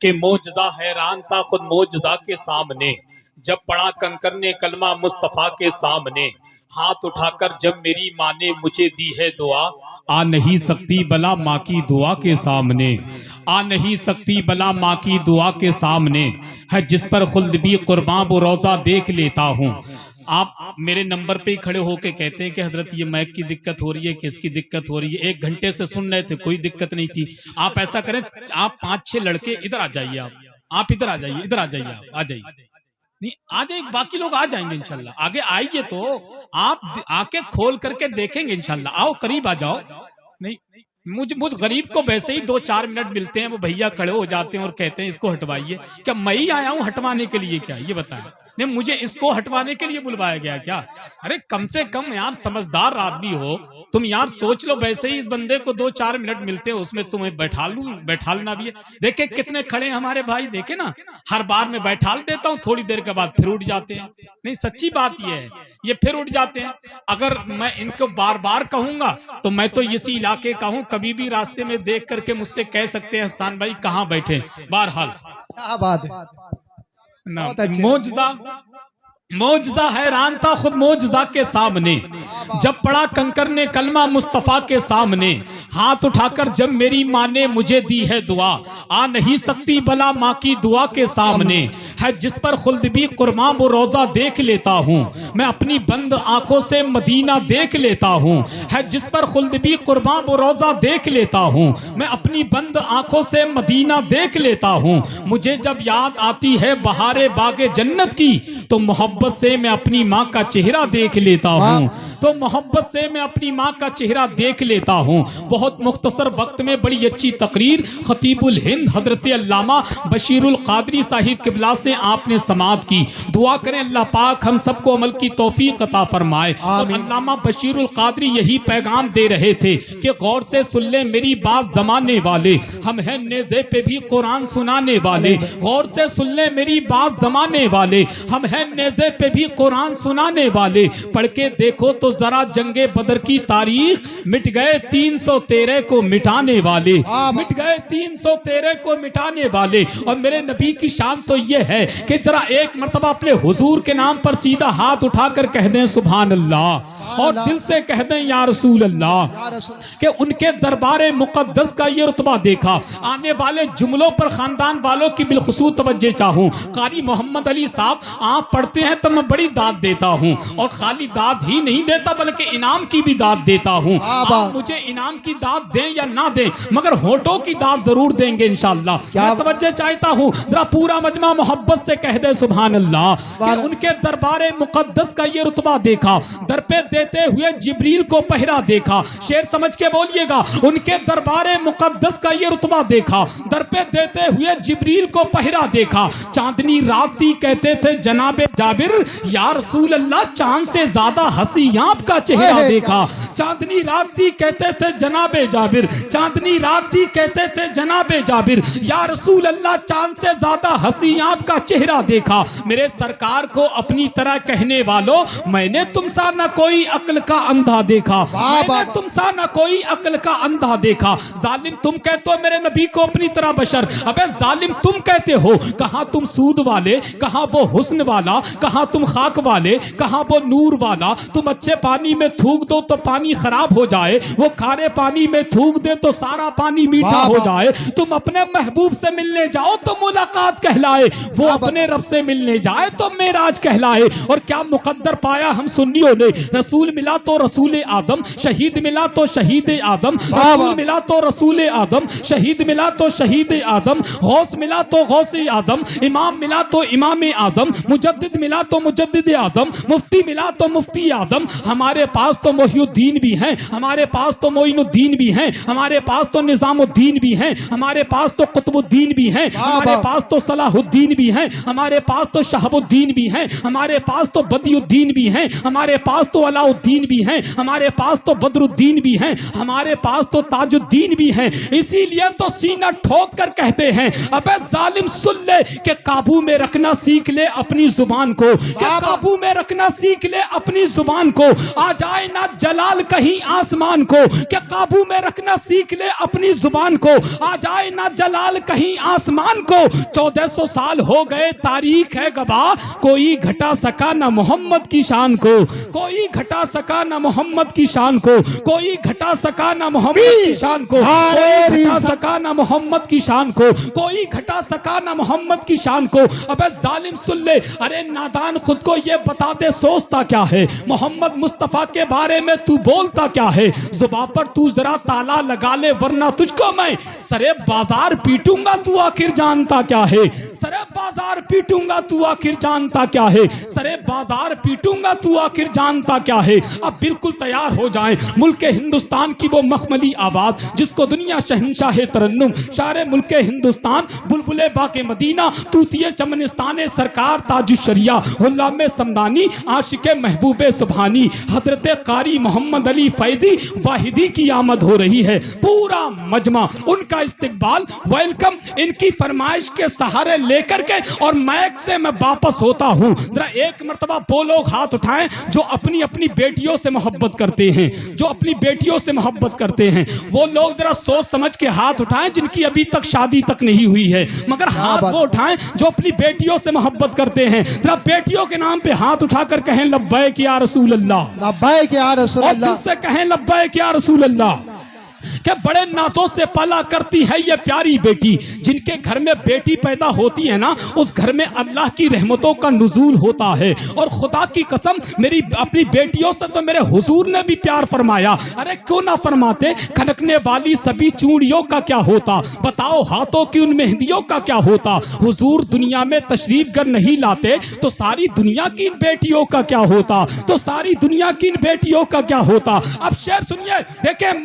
कि मौजज़ा हैरान था खुद मौजज़ा के सामने, जब पड़ा कंकर ने कलमा मुस्तफ़ा के सामने। हाथ उठाकर जब मेरी माँ ने मुझे दी है दुआ, आ नहीं सकती बला माँ की दुआ के सामने, आ नहीं सकती बला माँ की दुआ के सामने। है जिस पर खुल्द भी कुर्बान वो रोज़ा देख लेता हूँ। आप मेरे नंबर पे ही खड़े होके कहते हैं कि हजरत ये माइक की दिक्कत हो रही है, किसकी दिक्कत हो रही है। 1 घंटे से सुन रहे थे, कोई दिक्कत नहीं थी। आप ऐसा करें, आप 5-6 लड़के इधर आ जाइए, आप इधर आ जाइए, इधर आ जाइए, आप आ जाइए, नहीं आ जाइए, बाकी लोग आ जाएंगे इंशाल्लाह। आगे आइए तो आप आके खोल करके देखेंगे इंशाल्लाह। आओ करीब आ जाओ। नहीं, मुझ गरीब को वैसे ही 2-4 मिनट मिलते हैं, वो भैया खड़े हो जाते हैं और कहते हैं इसको हटवाइए। क्या मैं ही आया हूं हटवाने के लिए? क्या ये बताएं? नहीं, मुझे इसको हटवाने के लिए बुलवाया गया क्या? अरे कम से कम यार समझदार आदमी हो तुम, यार सोच लो। वैसे ही इस बंदे को 2-4 मिनट मिलते हैं, उसमें तुम्हें बैठालना भी है। देखे कितने खड़े हैं हमारे भाई, देखे ना, हर बार मैं बैठाल देता हूँ, थोड़ी देर के बाद फिर उठ जाते हैं। नहीं, सच्ची बात ये है, ये फिर उठ जाते हैं। अगर मैं इनको बार बार कहूंगा तो मैं तो इसी इलाके का हूं, कभी भी रास्ते में देख करके मुझसे कह सकते हैं हसन भाई कहाँ बैठे। बहरहाल क्या बात है, ना, मौजज़ा हैरान था खुद मौजज़ा के सामने, जब पड़ा कंकर ने कलमा मुस्तफ़ा के सामने। हाथ उठाकर जब मेरी माँ ने मुझे दी है दुआ, आ नहीं सकती बला माँ की दुआ के सामने। है जिस पर खुल्द भी कुर्बान वो रोज़ा देख लेता हूँ, मैं अपनी बंद आंखों से मदीना देख लेता हूँ। है जिस पर खुल्द भी कुर्बान वो रोज़ा देख लेता हूँ, मैं अपनी बंद आंखों से मदीना देख लेता हूँ। मुझे जब याद आती है बहारे बागे जन्नत की, तो मोहब्बत से मैं अपनी माँ का चेहरा देख लेता हूँ, तो मोहब्बत से मैं अपनी माँ का चेहरा देख लेता हूँ। बहुत मुख्तसर वक्त में बड़ी अच्छी तकरीर खतीबुल हिंद हजरत अल्लामा बशीरुल कादरी साहिब किबला से आपने समाअत की। दुआ करें अल्लाह पाक हम सबको अमल की तौफीक अता फरमाए। और अल्लामा बशीरुल कादरी यही पैगाम दे रहे थे कि गौर से सुन ले मेरी बात जमाने वाले, हम हैं नेज़े पे भी कुरान सुनाने वाले। गौर से सुन ले मेरी बात जमाने वाले, हम हैं नेज़े पे भी कुरान सुनाने वाले। पढ़ के देखो तो जरा जंगे बदर की तारीख, मिट गए 313 को मिटाने वाले, मिट गए 313 को मिटाने वाले। और मेरे नबी की शान तो ये है कि जरा एक मर्तबा अपने हुजूर के नाम पर सीधा हाथ उठाकर कह दें सुभान अल्लाह, और दिल से कह दें या रसूल अल्लाह, कि उनके दरबारे मुकद्दस का ये रुतबा देखा। आने वाले जुमलों पर खानदान वालों की बिलखुसूस तवज्जो चाहूं। कारी मोहम्मद अली साहब आप पढ़ते हैं तो मैं बड़ी दाद देता हूं, और खाली दाद ही नहीं देता बल्कि इनाम की भी दाद देता हूं। आप मुझे इनाम की दाद दें या ना दें, मगर होठों की दाद जरूर देंगे इंशाअल्लाह। मैं तवज्जो चाहता हूं, जरा पूरा मजमा मोहब्बत से कह दे सुभान अल्लाह, कि उनके दरबारे मुकद्दस का ये रुतबा देखा। दर पे देते हुए जिब्रील को पहरा देखा। शेर समझ के बोलिएगा, उनके दरबारे मुकद्दस का ये रुतबा देखा। दर पे देते हुए जिब्रील को पहरा देखा। चांदनी रात थी कहते थे जनाबे जाबिर, या रसूल अल्लाह चांद से ज्यादा हंसी आपका चेहरा देखा। चांदनी रात थी कहते थे जनाबे जाबिर, चांदनी रात थी कहते थे जनाबे जाबिर, या रसूल अल्लाह चांद से ज्यादा हंसी आपका चेहरा देखा। मेरे सरकार को अपनी तरह कहने वालों, मैंने तुम सा न कोई अक्ल का अंधा देखा, मैंने तुम सा न कोई अक्ल का अंधा देखा। जालिम तुम कहते हो मेरे नबी को अपनी तरह बशर, अबे जालिम तुम कहते हो, कहां तुम सूद वाले, कहां वो हुस्न वाला, कहां तुम खाक वाले, कहां वो नूर वाला। तुम अच्छे पानी में थूक दो तो पानी खराब हो जाए, वो खारे पानी में थूक दे तो सारा पानी मीठा हो जाए। तुम अपने महबूब से मिलने जाओ तो मुलाकात कहलाए, वो अपने रब से मिलने जाए तो मेराज कहलाए। और क्या मुकद्दर पाया हम सुन्नियों ने, रसूल मिला तो रसूल आदम, शहीद मिला तो शहीद आदम, रसूल मिला तो रसूल आदम, शहीद मिला तो शहीद आदम, गौस मिला तो गौस आदम, इमाम मिला तो इमाम आदम, मुजद्दिद मिला तो मुजद्दिद आदम, मुफ्ती मिला तो मुफ्ती आदम। हमारे पास तो मोहिउद्दीन भी हैं, हमारे पास तो मोइनुद्दीन भी हैं, हमारे पास तो निजामुद्दीन भी हैं, हमारे पास तो कुतुबुद्दीन भी हैं, हमारे पास तो सलाहुद्दीन भी हैं, हमारे पास तो शहाबुद्दीन भी हैं, हमारे पास तो बदियुद्दीन भी हैं, हमारे पास तो अलाउद्दीन भी हैं, हमारे पास तो बदरुद्दीन भी हैं, हमारे पास तो ताजुद्दीन भी हैं। इसीलिए तो सीना ठोक कर कहते हैं, अबे जालिम सुन ले कि काबू में रखना सीख ले अपनी जुबान को, कि काबू में रखना सीख ले अपनी जुबान को। आ जाए ना जलाल कहीं आसमान को, क्या काबू में रखना सीख ले अपनी जुबान को। आ जाए ना जलाल कहीं आसमान को, 1400 साल हो गए तारीख है गवाह, कोई घटा सका ना मोहम्मद की शान को, कोई घटा सका ना मोहम्मद की शान को, कोई घटा सका ना मोहम्मद की शान को, कोई घटा सका ना मोहम्मद की शान को, कोई घटा सका ना मोहम्मद की शान को। अबे जालिम सुन ले, अरे नादान खुद को ये बता दे सोचता क्या है, मोहम्मद मुस्तफा के बारे में तू बोलता क्या है। जुबान पर तू जरा ताला लगा ले वरना तुझको मैं सरे बाजार पीटूंगा, तू आखिर जानता क्या है। सरे बाजार पीटूंगा तू आखिर जानता क्या है, सरे बाजार पीटूंगा तू आखिर जानता क्या है। अब बिल्कुल तैयार हो जाएं, मुल्क हिंदुस्तान की वो मखमली आवाज जिसको दुनिया शहंशाह तरन्नुम, शारे मुल्क हिंदुस्तान, बुलबुले बाके मदीना, तूतिए चमनिस्तान सरकार ताजुशरिया, हुल्लामे समदानी, आशिके महबूबे सुबहानी, हजरत कारी मोहम्मद अली फैजी वाहिदी की आमद हो रही है। पूरा मजमा उनका इस्तिकबाल, वेलकम इनकी फरमाइश के सहारे लेकर के और मैक से मैं वापस होता हूं। जरा एक मर्तबा वो लोग हाथ उठाएं जो अपनी अपनी बेटियों से मोहब्बत करते हैं, जो अपनी बेटियों से मोहब्बत करते हैं। वो लोग जरा सोच समझ के हाथ उठाएं जिनकी अभी तक शादी तक नहीं हुई है, मगर हाथ वो उठाएं जो अपनी बेटियों से मोहब्बत करते हैं। जरा बेटियों के नाम पे हाथ उठाकर कहें लब्बैक या रसूल अल्लाह, लब्बैक या रसूल अल्लाह, और दिल से कहें लब्बैक या रसूल अल्लाह। क्या बड़े नातों से पाला करती है ये प्यारी बेटी। जिनके घर में बेटी पैदा होती है ना, उस घर में अल्लाह की रहमतों का नुज़ूल होता है। और खुदा की कसम, मेरी अपनी बेटियों से तो मेरे हुजूर ने भी प्यार फरमाया। अरे क्यों ना फरमाते, खनकने वाली सभी चूड़ियों का क्या होता, बताओ हाथों की उन मेहंदियों का क्या होता। हुजूर दुनिया में तशरीफ गर नहीं लाते तो सारी दुनिया की इन बेटियों का क्या होता, तो सारी दुनिया की इन बेटियों का क्या होता। अब शेर सुनिए, देखें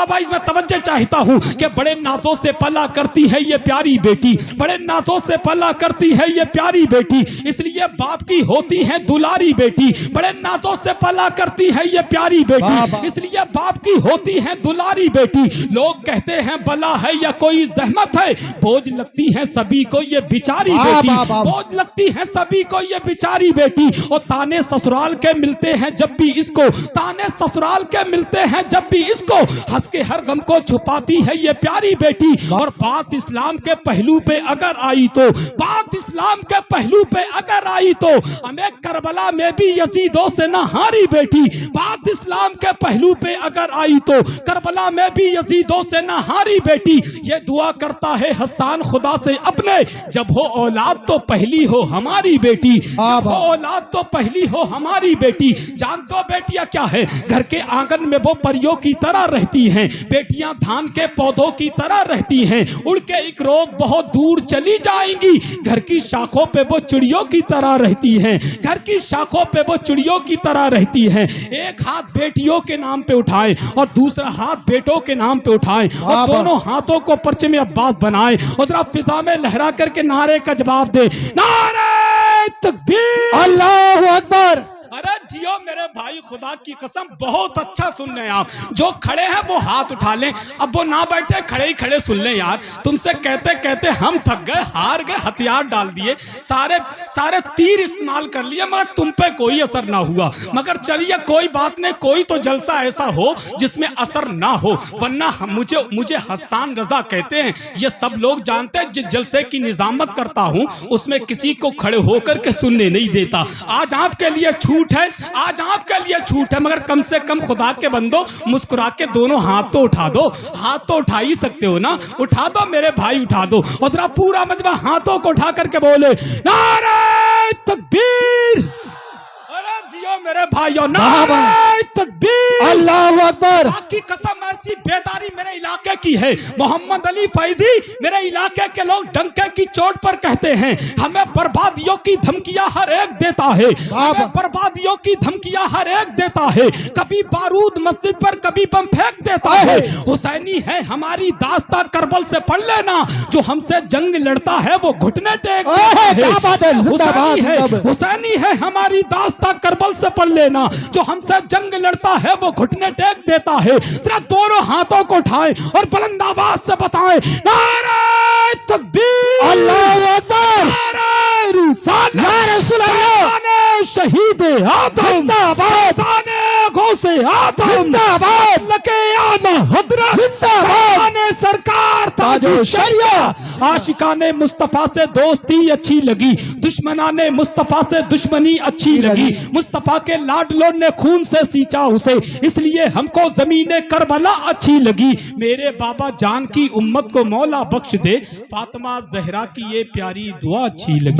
भाई, मैं तवज्जो चाहता हूं कि बड़े नातों से पला करती है ये प्यारी बेटी, बड़े नातों से पला करती है ये प्यारी बेटी, इसलिए बाप की होती है दुलारी बेटी। बड़े नातों से पला करती है ये प्यारी बेटी, इसलिए बाप की होती है दुलारी बेटी। लोग कहते हैं बला है या कोई जहमत है, बोझ लगती है सभी को ये बिचारी बेटी, बोझ लगती है सभी को ये बिचारी बेटी। और ताने ससुराल के मिलते हैं जब भी इसको, ताने ससुराल के मिलते हैं जब भी इसको, हंस के हर गम को छुपाती है ये प्यारी बेटी। और बात इस्लाम के पहलू पे अगर आई तो, बात इस्लाम के पहलू पे अगर आई तो, हमें करबला में भी यजीदों से ना हारी बेटी। बात इस्लाम के पहलू पे अगर आई तो, करबला में भी यजीदों से ना हारी बेटी। ये दुआ करता है हसन खुदा से अपने, जब हो औलाद तो पहली हो हमारी बेटी, जब हो औलाद तो पहली हो हमारी बेटी। जान दो बेटियां क्या है, घर के आंगन में वो परियों की तरह रहती हैं, बेटियां धान के पौधों की तरह रहती हैं, उड़ के एक रोज बहुत दूर चली जाएंगी। घर की शाखों पे वो चिड़ियों की तरह रहती हैं, घर की शाखों पे वो चिड़ियों की तरह रहती हैं। एक हाथ बेटियों के नाम पे उठाएं और दूसरा हाथ बेटों के नाम पे उठाएं और दोनों हाथों को परचम अब्बास बनाएं और जरा फिजा में लहरा करके नारे का जवाब दे, नारे तकबीर, अल्लाहु अकबर। अरे जियो मेरे भाई, खुदा की कसम बहुत अच्छा सुन रहे हैं आप। जो खड़े हैं वो हाथ उठा लें, अब वो ना बैठे खड़े ही खड़े सुन लें यार। तुमसे कहते कहते हम थक गए, हार गए, हथियार डाल दिए, सारे सारे तीर इस्तेमाल कर लिए, मगर तुम पे कोई असर ना हुआ। मगर चलिए कोई बात नहीं, कोई तो जलसा ऐसा हो जिसमें असर ना हो, वरना मुझे हसन रजा कहते हैं। ये सब लोग जानते हैं, जिस जलसे की निजामत करता हूं उसमें किसी को खड़े होकर के सुनने नहीं देता। आज आपके लिए छूट है, आज आपके लिए छूट है, मगर कम से कम खुदा के बंदो मुस्कुरा के दोनों हाथ तो उठा दो। हाथ तो उठा ही सकते हो ना, उठा दो मेरे भाई, उठा दो। और जरा पूरा मजमा हाथों को उठा करके बोले, नारे तकबीर। अरे जियो मेरे भाइयों, नारे तकबीर, अल्लाहु अकबर। की कसम ऐसी बेदारी मेरे इलाके की है। मोहम्मद अली फैजी मेरे इलाके के लोग डंके की चोट पर कहते हैं, हमें बर्बादियों की धमकियां हर एक देता है, हमें बर्बादियों की धमकियां हर एक देता है। कभी बारूद मस्जिद पर, कभी बम फेंक देता है। हुसैनी है हमारी दास्तां करबल से पढ़ लेना, जो हमसे जंग लड़ता है वो घुटने टेकता है। हुसैनी है हमारी दास्तां करबल से पढ़ लेना, जो हमसे जंग लड़ता है वो घुटने टेक देता है। जरा दोनों हाथों को उठाएं और बुलंद आवाज से बताएं, नारे तकबीर, अल्लाहु अकबर, नारे रिसालत, या रसूल अल्लाह, शहीद आदम, गौसे आजम जिंदाबाद, लके आना हजरत जिंदाबाद, आने सरकार ताजो शरिया। आशिकाने मुस्तफा से दोस्ती अच्छी लगी, दुश्मनाने मुस्तफा से दुश्मनी अच्छी लगी। मुस्तफा के लाडलों ने खून से सींचा उसे, इसलिए हमको ज़मीने करबला अच्छी लगी। मेरे बाबा जान की उम्मत को मौला बख्श दे, फातिमा ज़हरा की ये प्यारी दुआ अच्छी लगी।